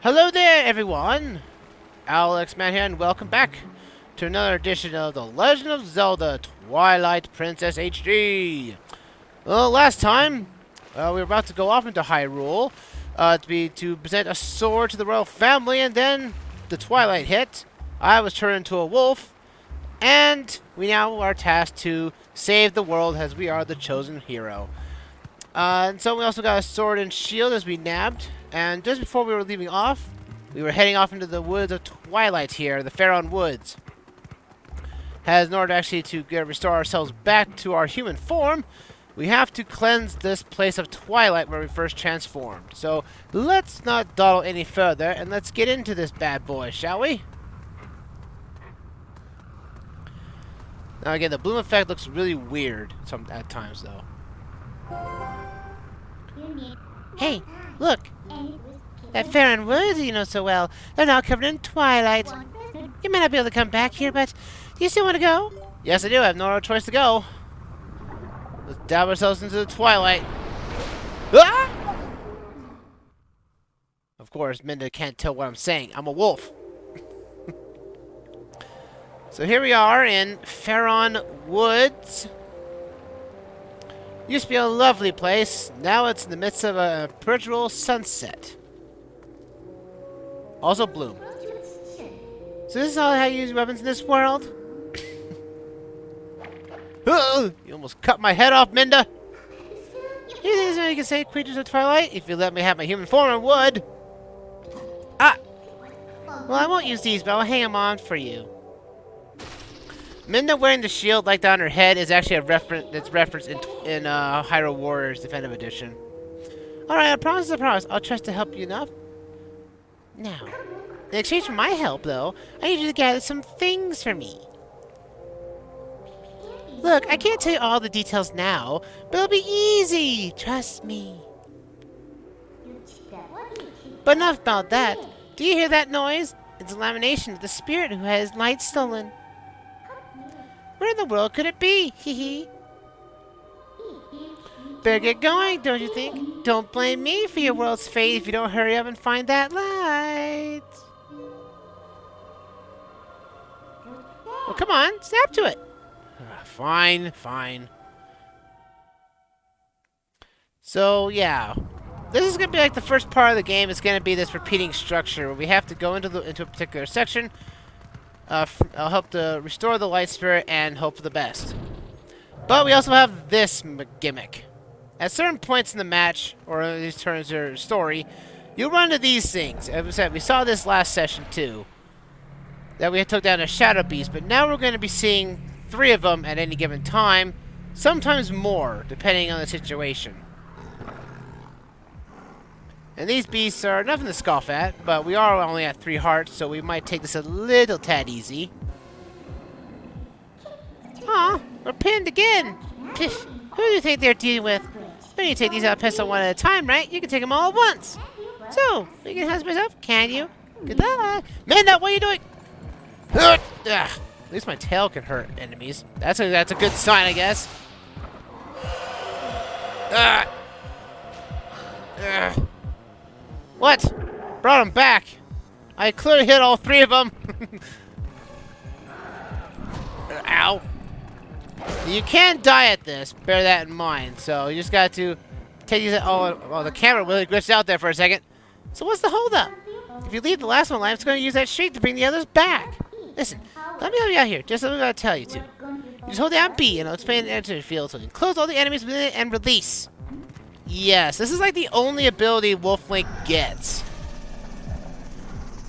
Hello there, everyone! Alexman here, and welcome back to another edition of The Legend of Zelda Twilight Princess HD. Well, last time, we were about to go off into Hyrule to present a sword to the royal family, and then the Twilight hit. I was turned into a wolf, and we now are tasked to save the world as we are the chosen hero. And so we also got a sword and shield as we nabbed. And just before we were leaving off, we were heading off into the woods of Twilight here, the Faron Woods. As in order actually to restore ourselves back to our human form, we have to cleanse this place of Twilight where we first transformed. So let's not dawdle any further, and let's get into this bad boy, shall we? Now again, the bloom effect looks really weird at times, though. Hey, look! That Faron Woods you know so well, they're now covered in Twilight. You may not be able to come back here, but do you still want to go? Yes, I do. I have no other choice to go. Let's dab ourselves into the Twilight. Ah! Of course, Minda can't tell what I'm saying. I'm a wolf. So here we are in Faron Woods. Used to be a lovely place. Now it's in the midst of a perpetual sunset. Also bloom. So this is how you use weapons in this world? You almost cut my head off, Minda! You think there's anything you can say, creatures of Twilight? If you let me have my human form, I would! Ah! Well, I won't use these, but I'll hang them on for you. Minda wearing the shield like that on her head is actually a reference that's referenced in Hyrule Warriors Definitive Edition. Alright, I promise. I'll trust to help you enough. Now, in exchange for my help, though, I need you to gather some things for me. Look, I can't tell you all the details now, but it'll be easy. Trust me. But enough about that. Do you hear that noise? It's a lamentation of the spirit who had his light stolen. Where in the world could it be? Hee hee. Better get going, don't you think? Don't blame me for your world's fate if you don't hurry up and find that light. Well, come on, snap to it. Fine. So, yeah. This is going to be like the first part of the game. It's going to be this repeating structure where we have to go into a particular section. I'll help to restore the light spirit and hope for the best. But we also have this gimmick. At certain points in the match, or in these turns or story, you'll run into these things. As I said, we saw this last session too. That we took down a Shadow Beast, but now we're going to be seeing 3 of them at any given time. Sometimes more, depending on the situation. And these beasts are nothing to scoff at, but we are only at 3 hearts, so we might take this a little tad easy. Aw, we're pinned again! Piff, who do you think they're dealing with? You need to take these out pests one at a time, right? You can take them all at once! So, you can help myself, can you? Good luck! Minda, what are you doing? At least my tail can hurt enemies. That's a good sign, I guess. What? Brought him back. I clearly hit all 3 of them. Ow. You can die at this. Bear that in mind. So you just got to take these. Oh, the camera really glitched out there for a second. So what's the holdup? If you leave the last one alive, it's going to use that streak to bring the others back. Listen, let me help you out here. Just something I gotta tell you to. You just hold down B, and I'll expand the energy field so you can close all the enemies within it and release. Yes, this is like the only ability Wolf Link gets.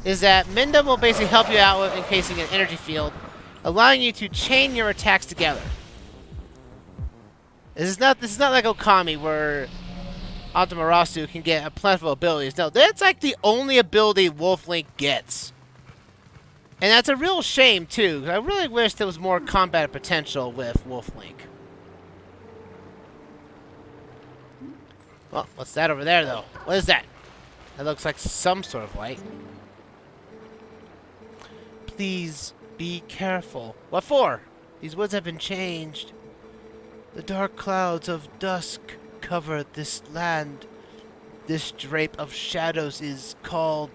Is that Minda will basically help you out with encasing an energy field, allowing you to chain your attacks together. This is not like Okami where Amaterasu can get a plentiful abilities. No, that's like the only ability Wolf Link gets. And that's a real shame too. I really wish there was more combat potential with Wolf Link. Well, what's that over there, though? What is that? That looks like some sort of light. Please be careful. What for? These woods have been changed. The dark clouds of dusk cover this land. This drape of shadows is called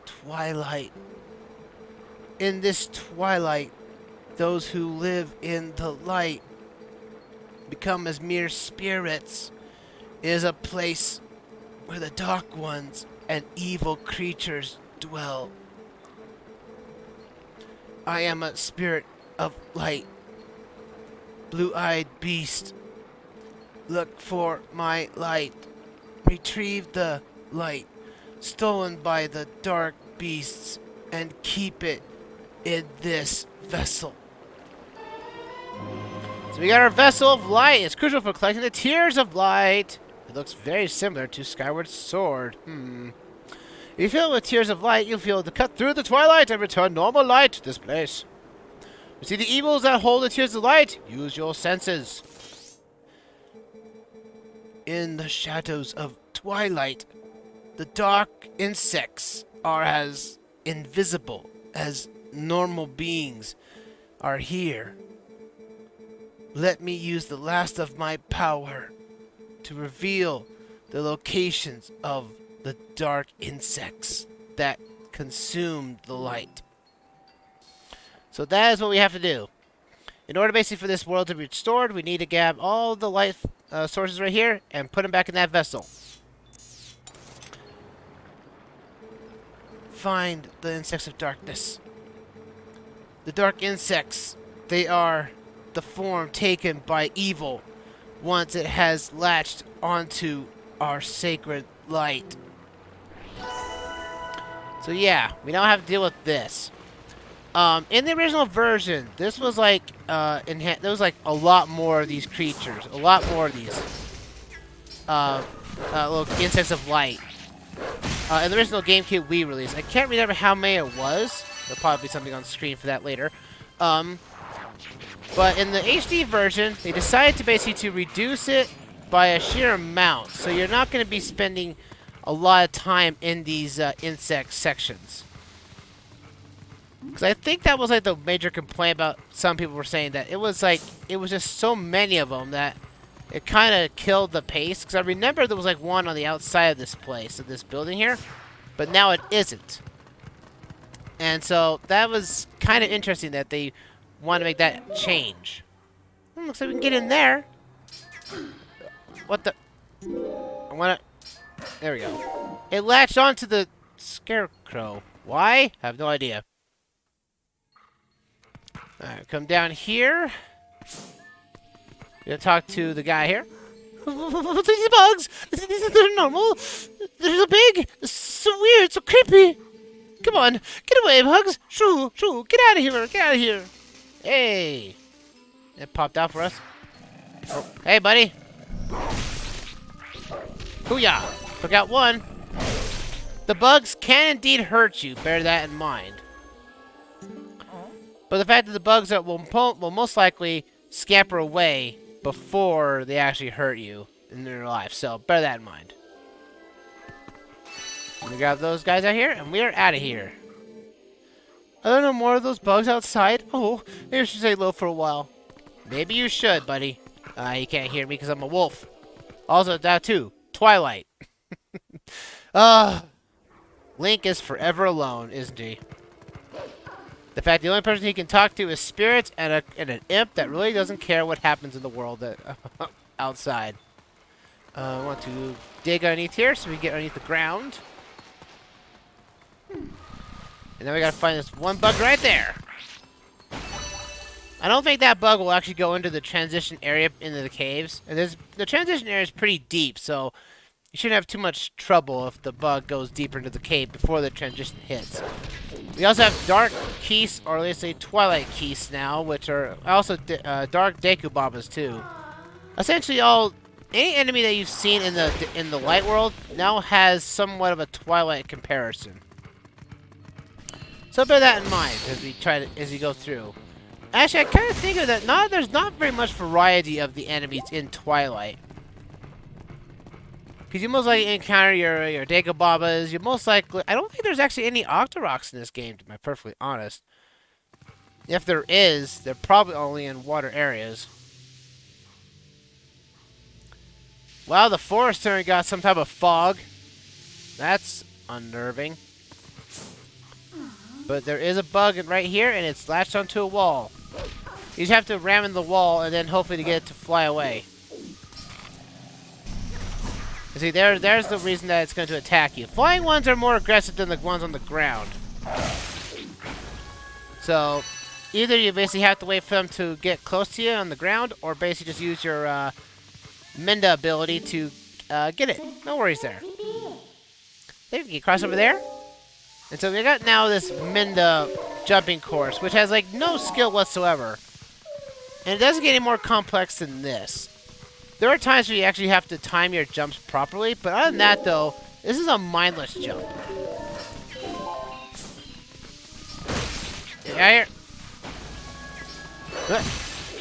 Twilight. In this twilight, those who live in the light become as mere spirits. It is a place where the dark ones and evil creatures dwell. I am a spirit of light. Blue-eyed beast. Look for my light. Retrieve the light stolen by the dark beasts and keep it in this vessel. So we got our vessel of light. It's crucial for collecting the tears of light. It looks very similar to Skyward Sword. If you fill it with tears of light, you'll be able to cut through the twilight and return normal light to this place. To see the evils that hold the tears of light, use your senses. In the shadows of twilight, the dark insects are as invisible as normal beings are here. Let me use the last of my power to reveal the locations of the dark insects that consumed the light. So that is what we have to do. In order basically for this world to be restored, we need to grab all the light sources right here and put them back in that vessel. Find the insects of darkness. The dark insects, they are the form taken by evil once it has latched onto our sacred light. So yeah, we now have to deal with this. In the original version, this was like, there was like a lot more of these creatures, a lot more of these little insects of light. In the original GameCube Wii release, I can't remember how many it was. There'll probably be something on screen for that later. But in the HD version, they decided to basically reduce it by a sheer amount, so you're not going to be spending a lot of time in these insect sections. Because I think that was like the major complaint about some people were saying that it was just so many of them that it kind of killed the pace. Because I remember there was like one on the outside of this place, of this building here, but now it isn't. And so that was kind of interesting that they want to make that change. Looks like we can get in there. What the? I want to. There we go. It latched onto the scarecrow. Why? I have no idea. Alright, come down here. Gonna talk to the guy here. What's these bugs? They're normal. They're so big. So weird. So creepy. Come on. Get away, bugs. Shoo, shoo. Get out of here. Get out of here. Hey. It popped out for us. Oh, hey, buddy. Hoo-yah. Took out one. The bugs can indeed hurt you. Bear that in mind. But the fact that the bugs will most likely scamper away before they actually hurt you in their life. So bear that in mind. We grab those guys out here, and we are out of here. I don't know more of those bugs outside. Oh, maybe I should say low for a while. Maybe you should, buddy. You can't hear me because I'm a wolf. Also, that too. Twilight. Link is forever alone, isn't he? The fact the only person he can talk to is spirits and an imp that really doesn't care what happens in the world outside. I want to dig underneath here so we can get underneath the ground. And then we gotta find this one bug right there. I don't think that bug will actually go into the transition area into the caves. And the transition area is pretty deep, so you shouldn't have too much trouble if the bug goes deeper into the cave before the transition hits. We also have dark keys, or let's say twilight keys now, which are also dark Dekubabas too. Essentially, any enemy that you've seen in the light world now has somewhat of a twilight comparison. So bear that in mind as you go through. Actually, I kind of think of that. There's not very much variety of the enemies in Twilight. Because you most likely encounter your Dekubabas. You most likely... I don't think there's actually any Octoroks in this game, to be perfectly honest. If there is, they're probably only in water areas. Wow, the forest turn got some type of fog. That's unnerving. But there is a bug right here, and it's latched onto a wall. You just have to ram in the wall, and then hopefully to get it to fly away. You see, there's the reason that it's going to attack you. Flying ones are more aggressive than the ones on the ground. So, either you basically have to wait for them to get close to you on the ground, or basically just use your Minda ability to get it. No worries there. There, you cross over there. And so we got now this Minda jumping course, which has like no skill whatsoever. And it doesn't get any more complex than this. There are times where you actually have to time your jumps properly, but other than that though, this is a mindless jump. Get out here. Good.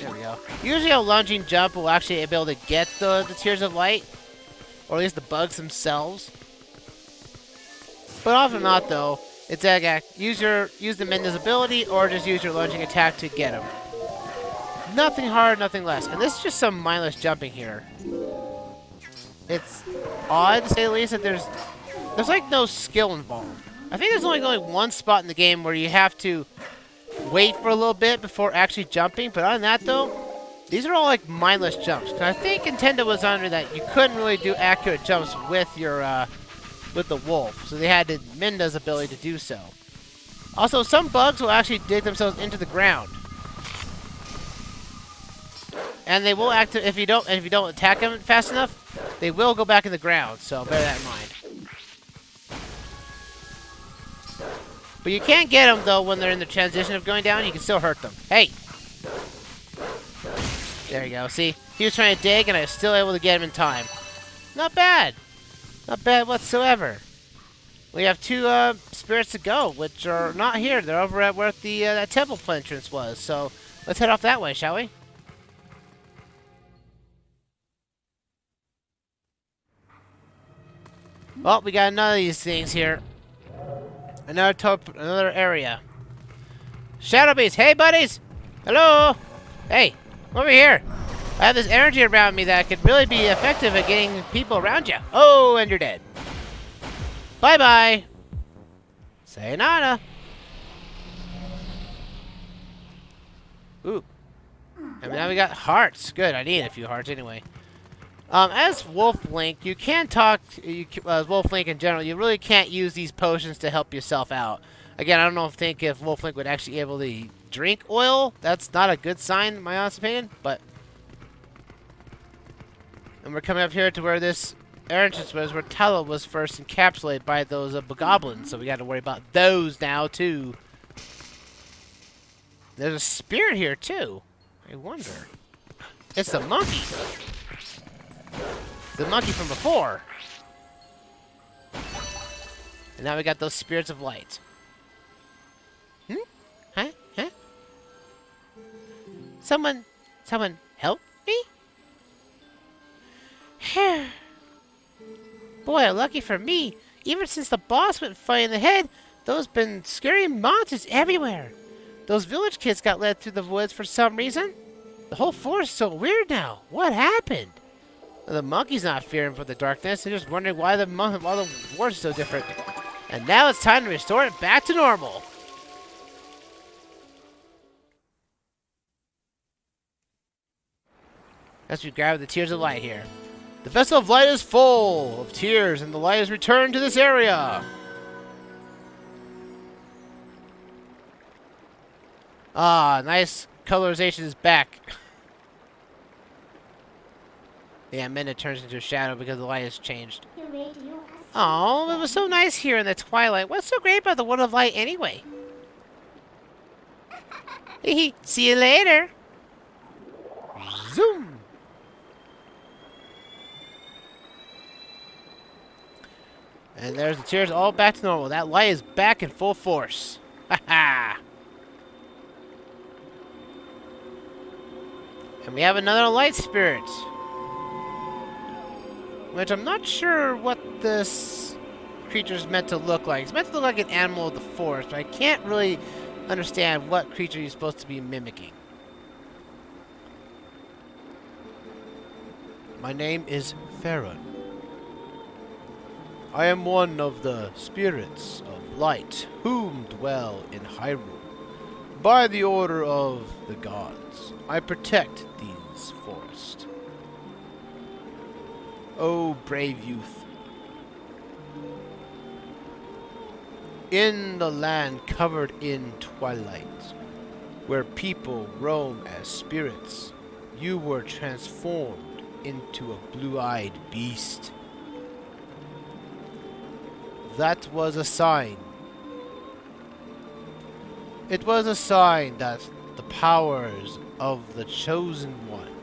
There we go. Usually a lunging jump will actually be able to get the Tears of Light, or at least the bugs themselves. But often not though, it's like use the Minda's ability or just use your lunging attack to get them. Nothing hard, nothing less. And this is just some mindless jumping here. It's odd to say the least that there's like no skill involved. I think there's only one spot in the game where you have to wait for a little bit before actually jumping. But other than that though, these are all like mindless jumps. And I think Nintendo was under that you couldn't really do accurate jumps with your with the wolf, so they had Minda's ability to do so. Also, some bugs will actually dig themselves into the ground, and they will act if you don't attack them fast enough. They will go back in the ground, so bear that in mind. But you can't get them though when they're in the transition of going down. You can still hurt them. Hey, there you go. See, he was trying to dig, and I was still able to get him in time. Not bad. Not bad whatsoever. We have two spirits to go, which are not here. They're over at where the that temple entrance was. So let's head off that way, shall we? Well, we got another of these things here. Another area. Shadow Beast, hey buddies! Hello! Hey, over here! I have this energy around me that could really be effective at getting people around you. Oh, and you're dead. Bye-bye. Sayonara. Ooh. And now we got hearts. Good, I need a few hearts anyway. As Wolf Link, you can talk... Wolf Link in general, you really can't use these potions to help yourself out. Again, I don't think if Wolf Link would actually be able to drink oil. That's not a good sign, in my honest opinion, but... And we're coming up here to where this entrance was, where Tala was first encapsulated by those bogoblins. So we got to worry about those now, too. There's a spirit here, too. I wonder. It's the monkey. The monkey from before. And now we got those spirits of light. Hmm? Huh? Someone help me? Boy, lucky for me. Even since the boss went fighting the head, those been scary monsters everywhere. Those village kids got led through the woods for some reason. The whole forest is so weird now. What happened? Well, the monkey's not fearing for the darkness. They're just wondering why the forest is so different. And now it's time to restore it back to normal. As we grab the Tears of Light here. The Vessel of Light is full of tears, and the light is returned to this area. Ah, nice colorization is back. Yeah, Minda turns into a shadow because the light has changed. Oh, it was so nice here in the twilight. What's so great about the World of Light anyway? See you later. Zoom. And there's the tears all back to normal. That light is back in full force. Ha! And we have another light spirit. Which I'm not sure what this creature is meant to look like. It's meant to look like an animal of the forest, but I can't really understand what creature you're supposed to be mimicking. My name is Faron. I am one of the spirits of light, whom dwell in Hyrule. By the order of the gods, I protect these forests. O brave youth, in the land covered in twilight, where people roam as spirits, you were transformed into a blue-eyed beast. That was a sign. It was a sign that the powers of the Chosen One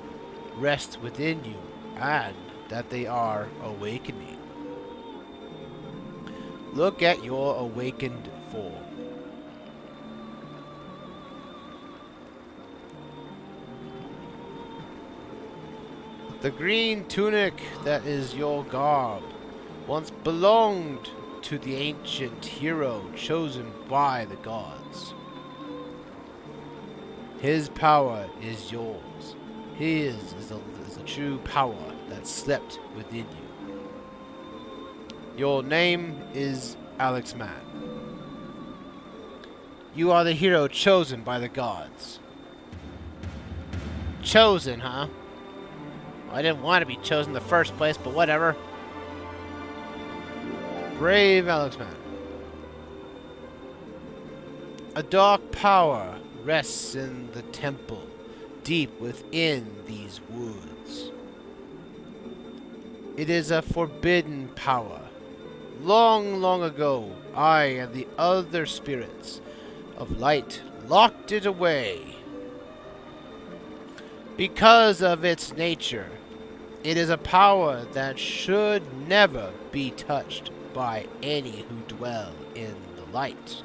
rest within you, and that they are awakening. Look at your awakened form. The green tunic that is your garb once belonged to the ancient hero chosen by the gods. His power is yours. His is the true power that slept within you. Your name is Alexman. You are the hero chosen by the gods. Chosen, huh? I didn't want to be chosen in the first place, but whatever. Brave Alexman. A dark power rests in the temple, deep within these woods. It is a forbidden power. Long, long ago, I and the other spirits of light locked it away. Because of its nature, it is a power that should never be touched by any who dwell in the light.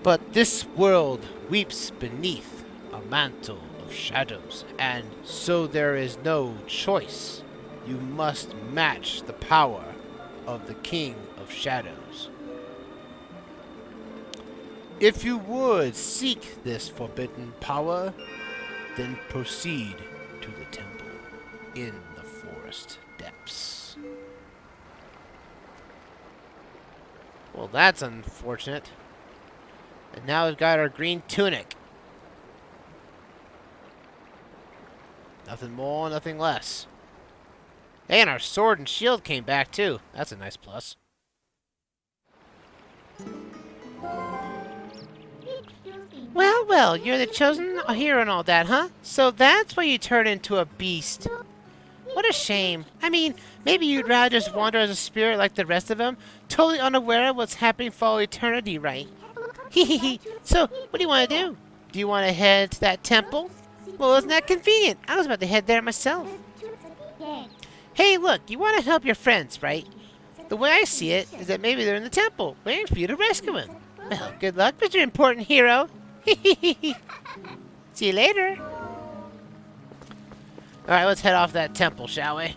But this world weeps beneath a mantle of shadows, and so there is no choice. You must match the power of the King of Shadows. If you would seek this forbidden power, then proceed to the temple in the forest depths. Well, that's unfortunate. And now we've got our green tunic. Nothing more, nothing less. And our sword and shield came back too. That's a nice plus. Well, well, you're the chosen hero and all that, huh? So that's why you turn into a beast. What a shame. I mean, maybe you'd rather just wander as a spirit like the rest of them, totally unaware of what's happening for all eternity, right? Hehehe. So, what do you want to do? Do you want to head to that temple? Well, isn't that convenient? I was about to head there myself. Hey, look, you want to help your friends, right? The way I see it is that maybe they're in the temple, waiting for you to rescue them. Well, good luck, Mr. Important Hero. See you later. Alright, let's head off that temple, shall we?